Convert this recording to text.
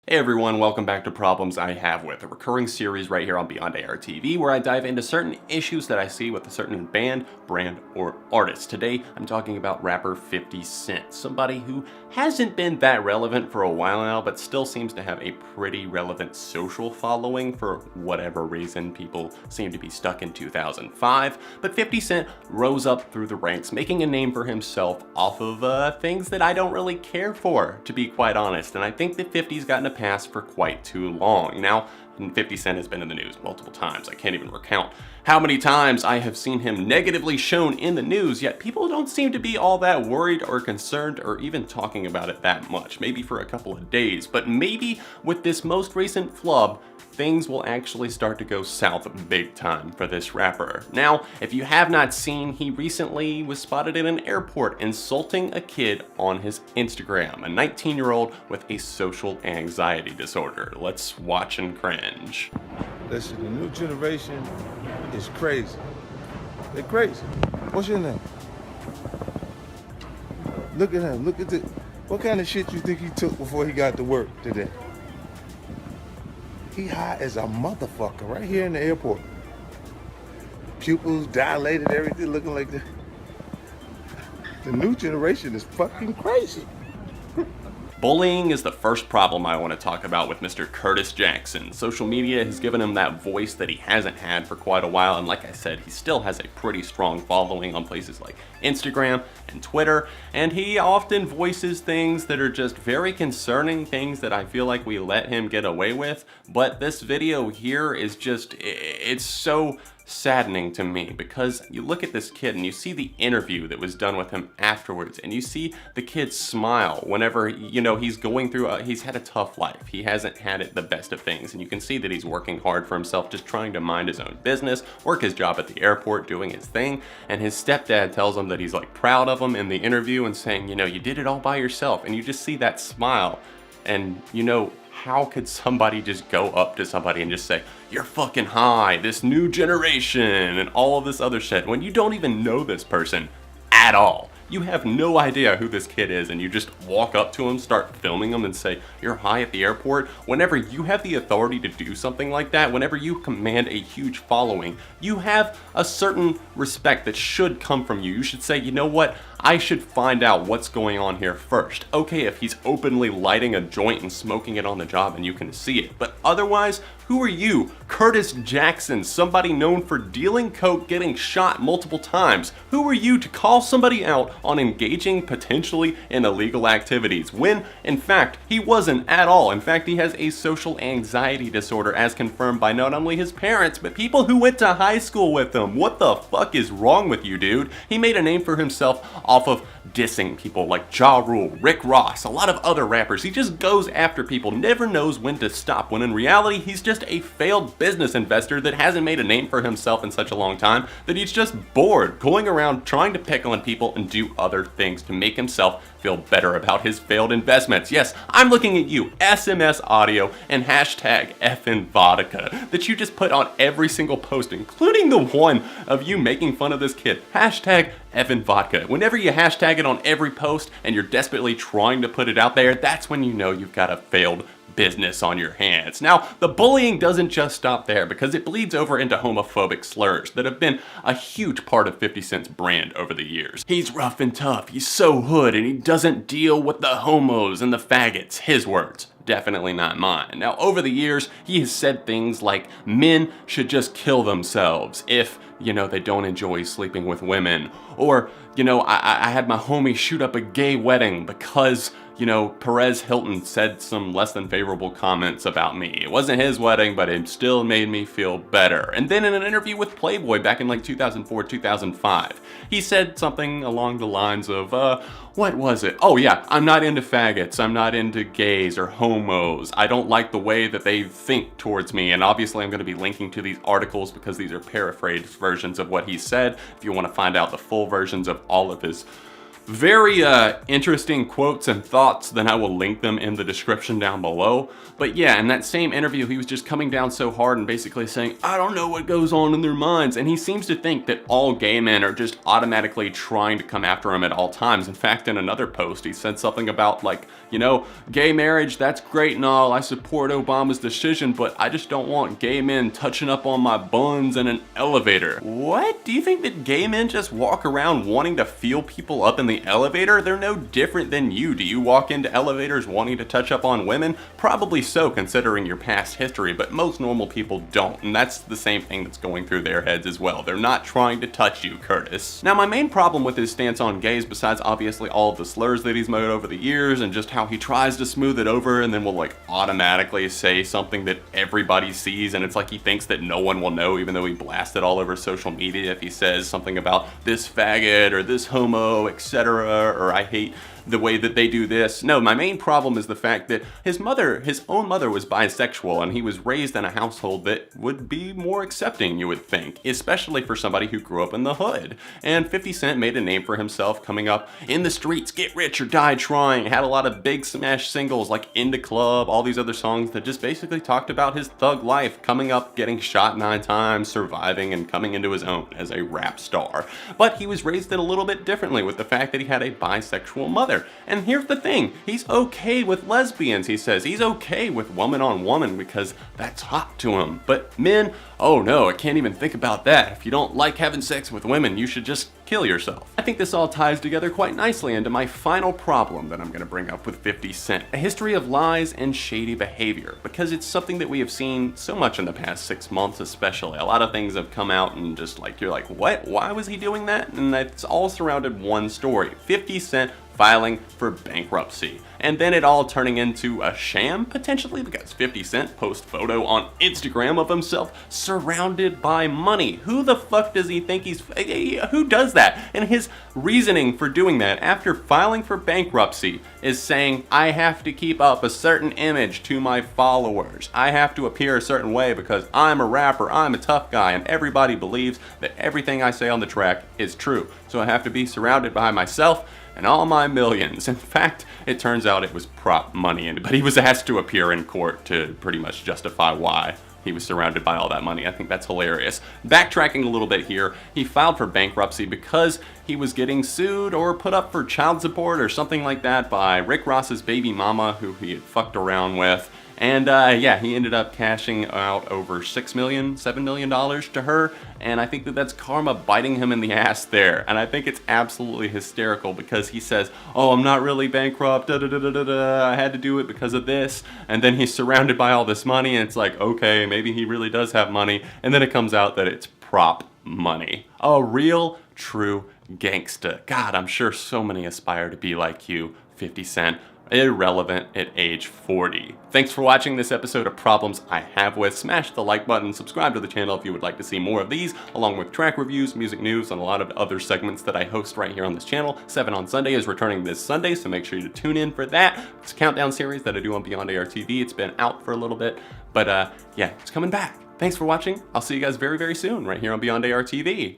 Hey everyone, welcome back to Problems I Have With, a recurring series right here on Beyond ARTV where I dive into certain issues that I see with a certain band, brand, or artist. Today, I'm talking about rapper 50 Cent, somebody who hasn't been that relevant for a while now, but still seems to have a pretty relevant social following for whatever reason. People seem to be stuck in 2005, but 50 Cent rose up through the ranks, making a name for himself off of things that I don't really care for, to be quite honest, and I think that 50's gotten a pass for quite too long. Now, 50 Cent has been in the news multiple times. I can't even recount how many times I have seen him negatively shown in the news, yet people don't seem to be all that worried or concerned or even talking about it that much. Maybe for a couple of days, but maybe with this most recent flub, things will actually start to go south big time for this rapper. Now, if you have not seen, he recently was spotted in an airport insulting a kid on his Instagram, a 19-year-old with a social anxiety disorder. Let's watch and cringe. Listen, the new generation is crazy. They're crazy. What's your name? Look at him. Look at the. What kind of shit you think he took before he got to work today? He high as a motherfucker right here in the airport. Pupils dilated, everything looking like that. The new generation is fucking crazy. Bullying is the first problem I want to talk about with Mr. Curtis Jackson. Social media has given him that voice that he hasn't had for quite a while, and like I said, he still has a pretty strong following on places like Instagram and Twitter, and he often voices things that are just very concerning, things that I feel like we let him get away with, but this video here is just, it's so saddening to me because you look at this kid and you see the interview that was done with him afterwards, and you see the kid smile whenever, you know, he's going through he's had a tough life. He hasn't had it the best of things, and you can see that he's working hard for himself, just trying to mind his own business, work his job at the airport, doing his thing, and his stepdad tells him that he's like proud of him in the interview and saying, you know, you did it all by yourself, and you just see that smile, and you know, how could somebody just go up to somebody and just say, you're fucking high, this new generation, and all of this other shit, when you don't even know this person at all? You have no idea who this kid is, and you just walk up to him, start filming him, and say, you're high at the airport. Whenever you have the authority to do something like that, whenever you command a huge following, you have a certain respect that should come from you. You should say, you know what? I should find out what's going on here first. Okay, if he's openly lighting a joint and smoking it on the job and you can see it, but otherwise, who are you? Curtis Jackson, somebody known for dealing coke, getting shot multiple times. Who are you to call somebody out on engaging potentially in illegal activities when, in fact, he wasn't at all? In fact, he has a social anxiety disorder as confirmed by not only his parents, but people who went to high school with him. What the fuck is wrong with you, dude? He made a name for himself off of dissing people like Ja Rule, Rick Ross, a lot of other rappers. He just goes after people, never knows when to stop, when in reality, he's just a failed business investor that hasn't made a name for himself in such a long time that he's just bored going around trying to pick on people and do other things to make himself feel better about his failed investments. Yes, I'm looking at you, SMS audio and hashtag effing vodka that you just put on every single post, including the one of you making fun of this kid. Hashtag effing vodka. Whenever you hashtag it on every post and you're desperately trying to put it out there, that's when you know you've got a failed business on your hands. Now, the bullying doesn't just stop there because it bleeds over into homophobic slurs that have been a huge part of 50 Cent's brand over the years. He's rough and tough, he's so hood, and he doesn't deal with the homos and the faggots. His words. Definitely not mine. Now, over the years, he has said things like men should just kill themselves if, you know, they don't enjoy sleeping with women. Or, you know, I had my homie shoot up a gay wedding because, you know, Perez Hilton said some less than favorable comments about me. It wasn't his wedding, but it still made me feel better. And then in an interview with Playboy back in like 2004, 2005, he said something along the lines of, what was it? Oh yeah, I'm not into faggots, I'm not into gays or homos. I don't like the way that they think towards me. And obviously I'm going to be linking to these articles because these are paraphrased versions of what he said. If you want to find out the full versions of all of his Very interesting quotes and thoughts, then I will link them in the description down below. But yeah, in that same interview, he was just coming down so hard and basically saying, I don't know what goes on in their minds. And he seems to think that all gay men are just automatically trying to come after him at all times. In fact, in another post, he said something about like, you know, gay marriage, that's great and all. I support Obama's decision, but I just don't want gay men touching up on my buns in an elevator. What? Do you think that gay men just walk around wanting to feel people up in the elevator? They're no different than you. Do you walk into elevators wanting to touch up on women? Probably so, considering your past history, but most normal people don't, and that's the same thing that's going through their heads as well. They're not trying to touch you, Curtis. Now, my main problem with his stance on gays, besides obviously all of the slurs that he's made over the years and just how he tries to smooth it over and then will like automatically say something that everybody sees, and it's like he thinks that no one will know, even though he blasted all over social media if he says something about this faggot or this homo, etc., or I hate the way that they do this. No, my main problem is the fact that his own mother was bisexual, and he was raised in a household that would be more accepting, you would think, especially for somebody who grew up in the hood. And 50 Cent made a name for himself coming up in the streets, get rich or die trying, had a lot of big smash singles like In the Club, all these other songs that just basically talked about his thug life, coming up, getting shot 9 times, surviving, and coming into his own as a rap star. But he was raised a little bit differently with the fact that he had a bisexual mother. And here's the thing, he's okay with lesbians, he says. He's okay with woman on woman because that's hot to him. But men, oh no, I can't even think about that. If you don't like having sex with women, you should just kill yourself. I think this all ties together quite nicely into my final problem that I'm going to bring up with 50 Cent. A history of lies and shady behavior, because it's something that we have seen so much in the past 6 months especially. A lot of things have come out and just like, you're like, what? Why was he doing that? And that's all surrounded one story. 50 Cent filing for bankruptcy. And then it all turning into a sham, potentially, because 50 Cent posts photo on Instagram of himself surrounded by money. Who the fuck does he think he's... Who does that? And his reasoning for doing that after filing for bankruptcy is saying, I have to keep up a certain image to my followers. I have to appear a certain way because I'm a rapper, I'm a tough guy, and everybody believes that everything I say on the track is true. So I have to be surrounded by myself and all my millions. In fact, it turns out it was prop money, but he was asked to appear in court to pretty much justify why he was surrounded by all that money. I think that's hilarious. Backtracking a little bit here, he filed for bankruptcy because he was getting sued or put up for child support or something like that by Rick Ross's baby mama, who he had fucked around with. And yeah, he ended up cashing out over $7 million to her, and I think that that's karma biting him in the ass there. And I think it's absolutely hysterical because he says, oh, I'm not really bankrupt, I had to do it because of this, and then he's surrounded by all this money, and it's like, okay, maybe he really does have money, and then it comes out that it's prop money. A real, true gangsta. God, I'm sure so many aspire to be like you, 50 Cent. Irrelevant at age 40. Thanks for watching this episode of Problems I Have With. Smash the like button, subscribe to the channel if you would like to see more of these, along with track reviews, music news, and a lot of other segments that I host right here on this channel. 7 on Sunday is returning this Sunday, so make sure you tune in for that. It's a countdown series that I do on Beyond ARTV. It's been out for a little bit, but yeah, it's coming back. Thanks for watching. I'll see you guys very, very soon right here on Beyond ARTV.